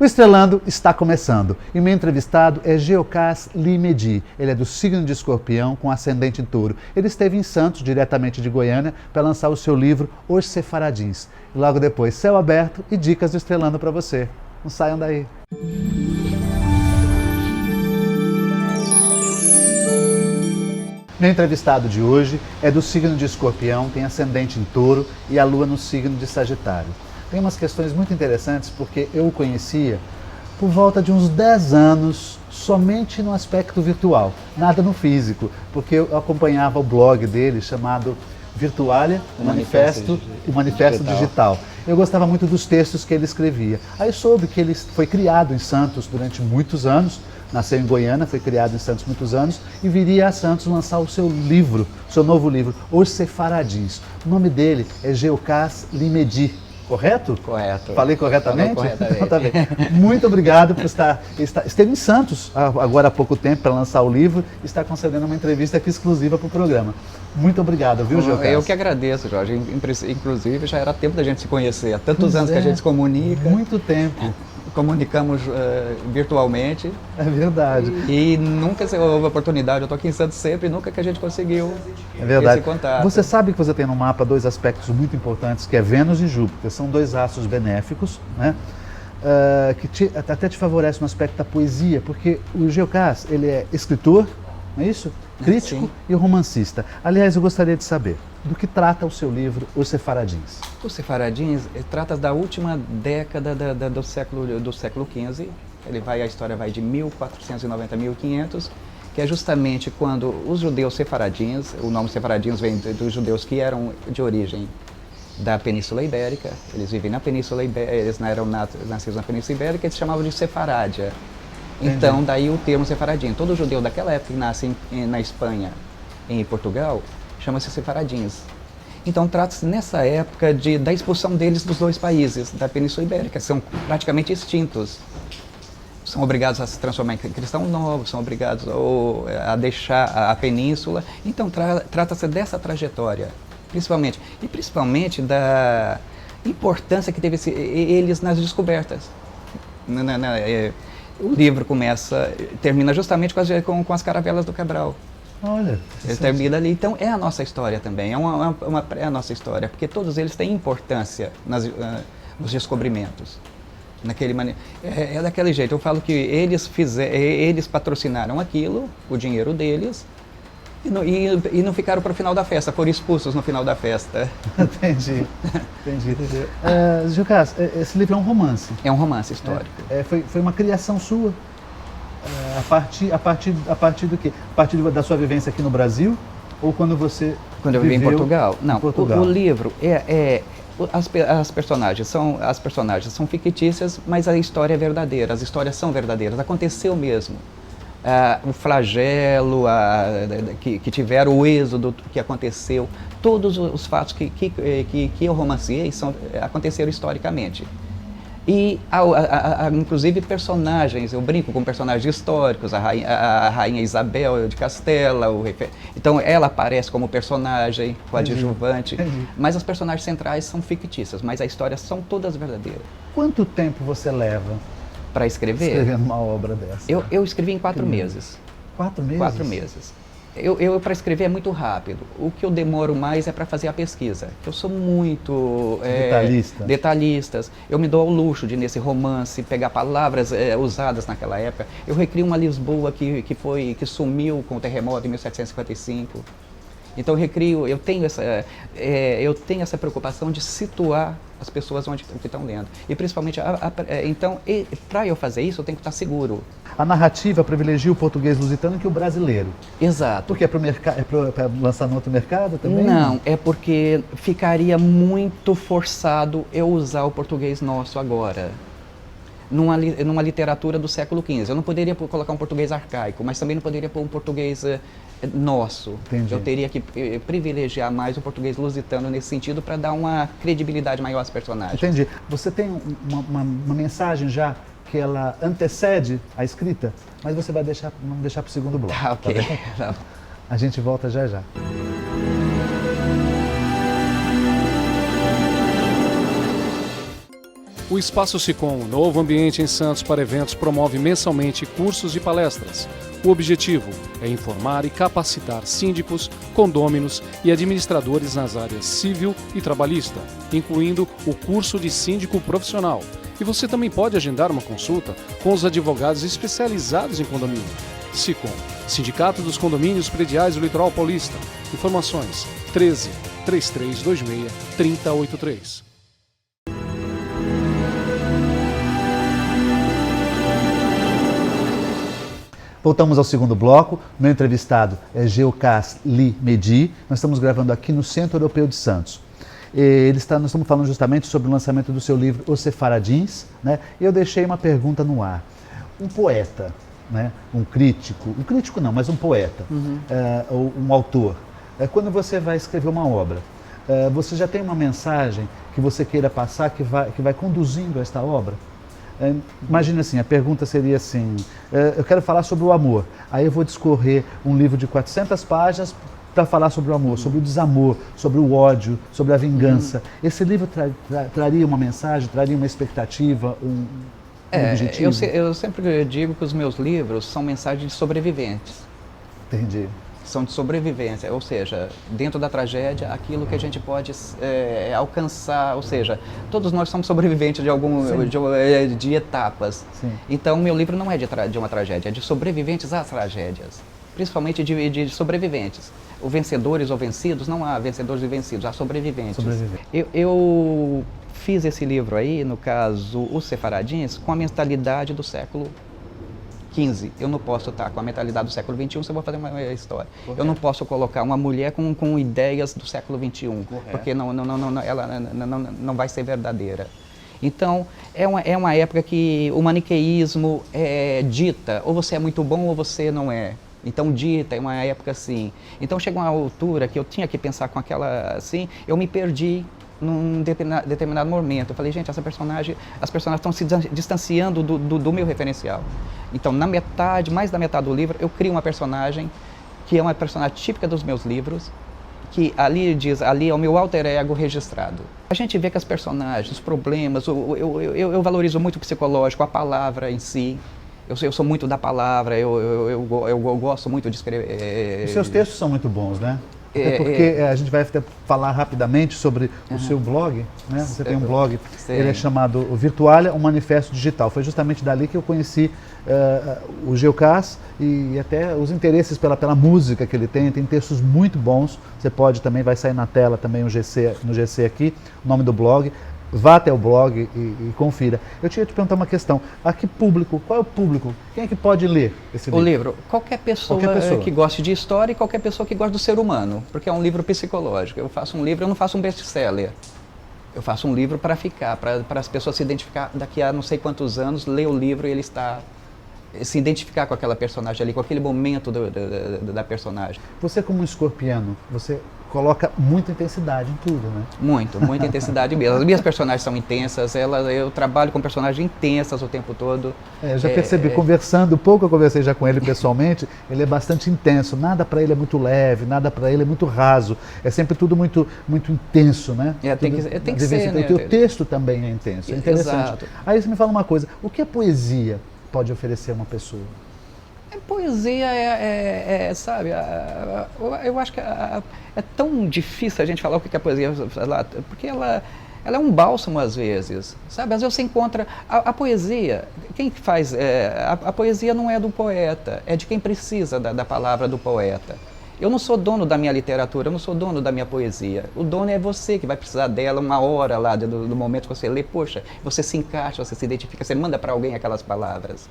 O Estrelando está começando e meu entrevistado é Geocas Limedi. Ele é do signo de Escorpião com ascendente em Touro. Ele esteve em Santos, diretamente de Goiânia, para lançar o seu livro Os Sefaradins. E logo depois, Céu Aberto e dicas do Estrelando para você. Não saiam daí. Meu entrevistado de hoje é do signo de Escorpião, tem ascendente em Touro e a lua no signo de Sagitário. Tem umas questões muito interessantes porque eu o conhecia por volta de uns 10 anos somente no aspecto virtual, nada no físico, porque eu acompanhava o blog dele chamado Virtualia, o Manifesto Digital. Eu gostava muito dos textos que ele escrevia. Aí soube que ele foi criado em Santos durante muitos anos, nasceu em Goiânia, foi criado em Santos muitos anos e viria a Santos lançar o seu livro, seu novo livro, Os Sefaradins. O nome dele é Geocas Limedi. Correto? Correto. Falei corretamente? Falou corretamente. Tá bem. Muito obrigado por esteve em Santos agora há pouco tempo para lançar o livro e está concedendo uma entrevista aqui exclusiva para o programa. Muito obrigado, viu, Geocas? Eu que agradeço, Jorge. Inclusive, já era tempo da gente se conhecer. Há tantos anos que a gente se comunica. Muito tempo. Comunicamos virtualmente. É verdade. E nunca houve oportunidade. Eu estou aqui em Santos sempre e nunca que a gente conseguiu esse contato. Você sabe que você tem no mapa dois aspectos muito importantes, que é Vênus e Júpiter. São dois astros benéficos, né? Que até te favorece no aspecto da poesia, porque o Geocas, ele é escritor, não é isso? Crítico. Sim. E romancista. Aliás, eu gostaria de saber do que trata o seu livro Os Sefaradins. Os Sefaradins trata da última década do século XV. A história vai de 1490 a 1500, que é justamente quando os judeus sefaradins, o nome sefaradins vem dos judeus que eram de origem da Península Ibérica, eles vivem na Península Ibérica, eles eram nascidos na Península Ibérica, eles se chamavam de Sefarádia. Então, daí o termo sefaradinho. Todo judeu daquela época que nasce na Espanha e em Portugal, chama-se sefaradins. Então, trata-se nessa época da expulsão deles dos dois países, da Península Ibérica, que são praticamente extintos. São obrigados a se transformar em cristãos novos, são obrigados a deixar a península. Então, trata-se dessa trajetória, principalmente da importância que teve eles nas descobertas. O livro termina justamente com as caravelas do Cabral. Olha, ele termina ali. Então é a nossa história também, é a nossa história, porque todos eles têm importância nos descobrimentos. É daquele jeito, eu falo que eles patrocinaram aquilo, o dinheiro deles, e não ficaram para o final da festa, foram expulsos no final da festa. Entendi. Geocas, esse livro é um romance. É um romance histórico. Foi uma criação sua? A partir do quê? A partir da sua vivência aqui no Brasil? Ou quando eu vivi em Portugal? Não, Portugal. O livro as personagens são fictícias, mas a história é verdadeira, as histórias são verdadeiras, aconteceu mesmo. O flagelo, que tiveram, o êxodo que aconteceu, todos os fatos que eu romanciei aconteceram historicamente. E inclusive personagens, eu brinco com personagens históricos, a rainha Isabel de Castela, então ela aparece como personagem, coadjuvante, mas as personagens centrais são fictícias, mas as histórias são todas verdadeiras. Quanto tempo você leva para escrever? Escrevendo uma obra dessa? Eu escrevi em 4 meses. 4 meses? 4 meses. Eu para escrever é muito rápido. O que eu demoro mais é para fazer a pesquisa. Eu sou muito detalhista. Eu me dou ao luxo de, nesse romance, pegar palavras usadas naquela época. Eu recrio uma Lisboa que sumiu com o terremoto em 1755. Então eu tenho essa preocupação de situar as pessoas onde estão lendo. E principalmente, para eu fazer isso, eu tenho que estar seguro. A narrativa privilegia o português lusitano que o brasileiro. Exato. Porque é para lançar no outro mercado também? Não, é porque ficaria muito forçado eu usar o português nosso agora. Numa literatura do século XV. Eu não poderia colocar um português arcaico, mas também não poderia pôr um português nosso. Entendi. Eu teria que privilegiar mais o português lusitano nesse sentido para dar uma credibilidade maior aos personagens. Entendi. Você tem uma mensagem já que ela antecede a escrita, mas você vai vamos deixar para o segundo bloco. Ah, ok. Tá. A gente volta já já. O Espaço Sicom, novo ambiente em Santos para eventos, promove mensalmente cursos e palestras. O objetivo é informar e capacitar síndicos, condôminos e administradores nas áreas civil e trabalhista, incluindo o curso de síndico profissional. E você também pode agendar uma consulta com os advogados especializados em condomínio. Sicom, Sindicato dos Condomínios Prediais do Litoral Paulista. Informações 13 3326 3083. Voltamos ao segundo bloco. Meu entrevistado é Geocas Lee Medi. Nós estamos gravando aqui no Centro Europeu de Santos. Nós estamos falando justamente sobre o lançamento do seu livro Os Sefaradins, né? E eu deixei uma pergunta no ar. Um poeta, né? Um crítico não, mas um poeta, ou um autor, quando você vai escrever uma obra, você já tem uma mensagem que você queira passar que vai conduzindo esta obra? Imagina assim, a pergunta seria assim, eu quero falar sobre o amor, aí eu vou discorrer um livro de 400 páginas para falar sobre o amor, sobre o desamor, sobre o ódio, sobre a vingança. Esse livro traria uma mensagem, traria uma expectativa, um objetivo? Eu sempre digo que os meus livros são mensagens de sobreviventes. Entendi. São de sobrevivência, ou seja, dentro da tragédia, aquilo que a gente pode alcançar, ou seja, todos nós somos sobreviventes de etapas. Sim. Então, meu livro não é de uma tragédia, é de sobreviventes às tragédias, principalmente de sobreviventes. O vencedores ou vencidos, não há vencedores e vencidos, há sobreviventes. Eu fiz esse livro aí, no caso, Os Sefaradins, com a mentalidade do século XV. Eu não posso estar com a mentalidade do século XXI se eu vou fazer uma história. Correto. Eu não posso colocar uma mulher com ideias do século XXI, correto, porque ela não vai ser verdadeira. Então, é uma época que o maniqueísmo dita, ou você é muito bom ou você não é. Então, dita, é uma época assim. Então, chega uma altura que eu tinha que pensar com aquela assim, eu me perdi num determinado momento. Eu falei, gente, as personagens estão se distanciando do meu referencial. Então, mais da metade do livro, eu crio uma personagem que é uma personagem típica dos meus livros, que ali é o meu alter ego registrado. A gente vê que as personagens, os problemas, eu valorizo muito o psicológico, a palavra em si. Eu sou muito da palavra, eu gosto muito de escrever. Os seus textos são muito bons, né? Até porque a gente vai falar rapidamente sobre o seu blog, né? Você tem um blog, ele é chamado Virtualia, um manifesto digital. Foi justamente dali que eu conheci o Geocas e até os interesses pela música que ele tem textos muito bons. Você pode também, vai sair na tela também no GC aqui, o nome do blog. Vá até o blog e confira. Eu tinha te perguntar uma questão. A que público? Qual é o público? Quem é que pode ler esse livro? O livro? Qualquer pessoa que goste de história e qualquer pessoa que goste do ser humano, porque é um livro psicológico. Eu faço um livro, eu não faço um best-seller. Eu faço um livro para ficar, para as pessoas se identificar daqui a não sei quantos anos, ler o livro e ele se identificar com aquela personagem ali, com aquele momento da personagem. Você como um escorpiano, você coloca muita intensidade em tudo, né? Muita intensidade mesmo. As minhas personagens são intensas, eu trabalho com personagens intensas o tempo todo. Eu já percebi, conversando, pouco eu conversei já com ele pessoalmente, ele é bastante intenso, nada para ele é muito leve, nada para ele é muito raso, é sempre tudo muito intenso, né? Tem que ser, né? O teu texto também é intenso, é interessante. Exato. Aí você me fala uma coisa, o que a poesia pode oferecer a uma pessoa? Poesia sabe, eu acho que é tão difícil a gente falar o que é poesia, porque ela é um bálsamo às vezes, sabe? Às vezes você encontra a poesia, quem faz, a poesia não é do poeta, é de quem precisa da palavra do poeta. Eu não sou dono da minha literatura, eu não sou dono da minha poesia. O dono é você que vai precisar dela uma hora lá, do momento que você lê, poxa, você se encaixa, você se identifica, você manda para alguém aquelas palavras.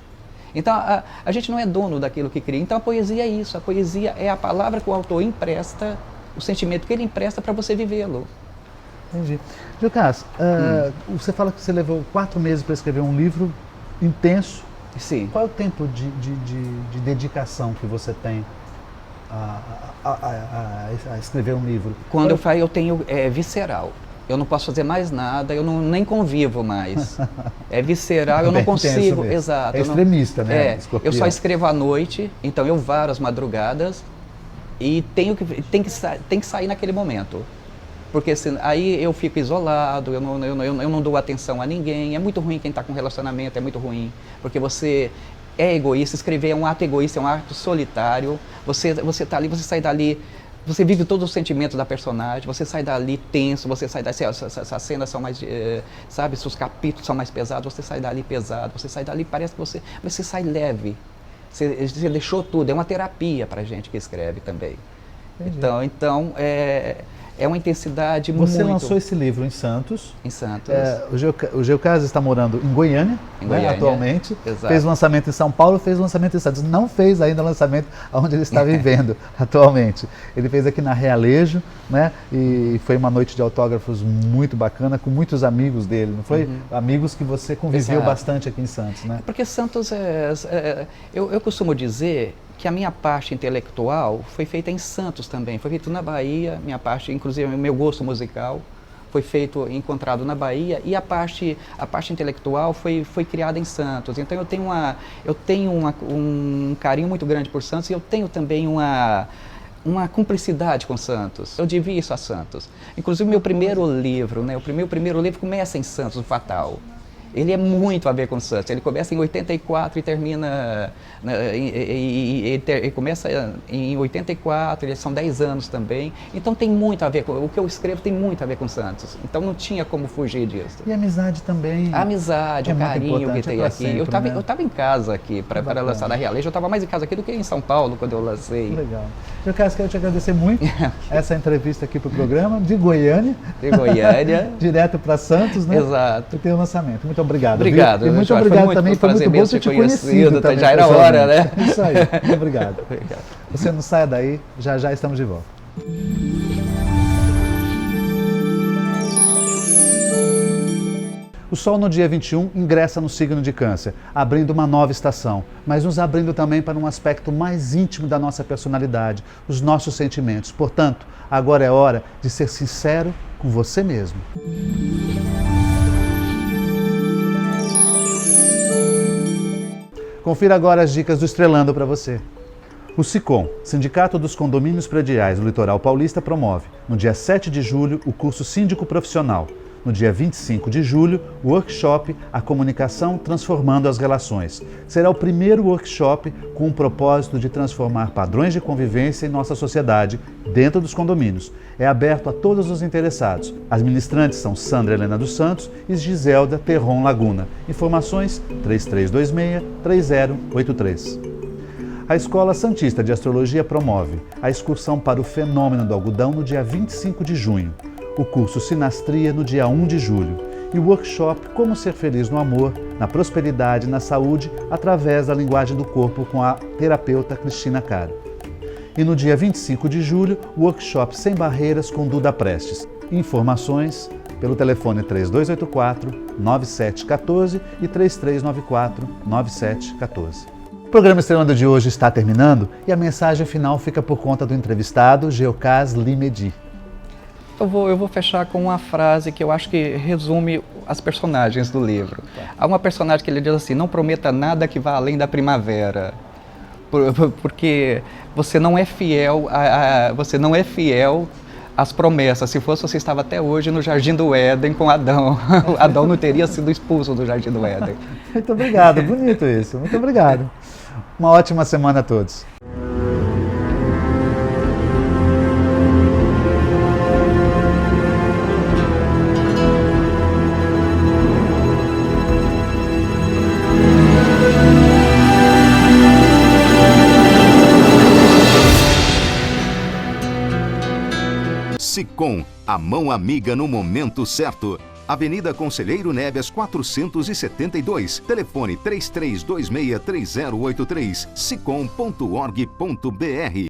Então, a gente não é dono daquilo que cria. Então, a poesia é isso. A poesia é a palavra que o autor empresta, o sentimento que ele empresta para você vivê-lo. Entendi. Geocas, você fala que você levou 4 meses para escrever um livro intenso. Sim. Qual é o tempo de dedicação que você tem a escrever um livro? Quando eu falo, eu tenho visceral. Eu não posso fazer mais nada, eu nem convivo mais. É visceral, eu não consigo. Exato. É extremista, né? Eu só escrevo à noite, então eu varo as madrugadas e tem que sair naquele momento. Porque aí eu fico isolado, eu não dou atenção a ninguém. É muito ruim quem está com relacionamento, é muito ruim. Porque você é egoísta, escrever é um ato egoísta, é um ato solitário. Você está ali, você sai dali, você vive todos os sentimentos da personagem, você sai dali tenso, você sai dali, as cenas são mais, sabe, seus capítulos são mais pesados, você sai dali pesado, você sai dali, parece que você sai leve. Você deixou tudo, é uma terapia para a gente que escreve também. Então é uma intensidade muito... Você lançou esse livro em Santos. Em Santos. O Geocase está morando em Goiânia, né, atualmente. Exato. Fez o lançamento em São Paulo, fez o lançamento em Santos. Não fez ainda o lançamento onde ele está vivendo atualmente. Ele fez aqui na Realejo, né? E foi uma noite de autógrafos muito bacana, com muitos amigos dele, não foi? Amigos que você conviveu bastante aqui em Santos, né? Porque Santos eu costumo dizer que a minha parte intelectual foi feita em Santos também, foi feito na Bahia, minha parte, inclusive o meu gosto musical foi encontrado na Bahia, e a parte intelectual foi criada em Santos. Então eu tenho um carinho muito grande por Santos, e eu tenho também uma cumplicidade com Santos. Eu devi isso a Santos. Inclusive meu primeiro livro, né, o primeiro livro começa em Santos, o Fatal. Ele é muito a ver com Santos. Ele começa em 84 e termina... Ele começa em 84, são 10 anos também. Então tem muito a ver com... O que eu escrevo tem muito a ver com Santos. Então não tinha como fugir disso. E a amizade também. A amizade, o carinho que tem aqui. Sempre, eu estava em casa aqui para lançar na Realejo. Eu estava mais em casa aqui do que em São Paulo quando eu lancei. Legal. Geocase, quero te agradecer muito essa entrevista aqui para o programa, de Goiânia. De Goiânia. Direto para Santos, né? Exato. E tem o lançamento. Muito obrigado. Obrigado. E muito obrigado também, foi muito bom ter te conhecido também. Já era hora, né? Isso aí, muito obrigado. Você não saia daí, já estamos de volta. O Sol no dia 21 ingressa no signo de Câncer, abrindo uma nova estação, mas nos abrindo também para um aspecto mais íntimo da nossa personalidade, os nossos sentimentos. Portanto, agora é hora de ser sincero com você mesmo. Confira agora as dicas do Estrelando para você. O SICOM, Sindicato dos Condomínios Prediais do Litoral Paulista, promove, no dia 7 de julho, o curso Síndico Profissional. No dia 25 de julho, o workshop A Comunicação Transformando as Relações. Será o primeiro workshop com o propósito de transformar padrões de convivência em nossa sociedade, dentro dos condomínios. É aberto a todos os interessados. As ministrantes são Sandra Helena dos Santos e Giselda Terron Laguna. Informações 3326-3083. A Escola Santista de Astrologia promove a excursão para o Fenômeno do Algodão no dia 25 de junho. O curso Sinastria no dia 1 de julho e o workshop Como Ser Feliz no Amor, na Prosperidade e na Saúde através da linguagem do corpo com a terapeuta Cristina Caro. E no dia 25 de julho, o workshop Sem Barreiras com Duda Prestes. Informações pelo telefone 3284-9714 e 3394-9714. O programa Estrelando de hoje está terminando e a mensagem final fica por conta do entrevistado Geocase Limedi. Eu vou fechar com uma frase que eu acho que resume as personagens do livro. Há uma personagem que ele diz assim: não prometa nada que vá além da primavera, porque você não é fiel às promessas. Se fosse, você estava até hoje no Jardim do Éden com Adão. Adão não teria sido expulso do Jardim do Éden. Muito obrigado, bonito isso. Muito obrigado. Uma ótima semana a todos. SICOM, a mão amiga no momento certo. Avenida Conselheiro Neves 472, telefone 33263083, sicom.org.br.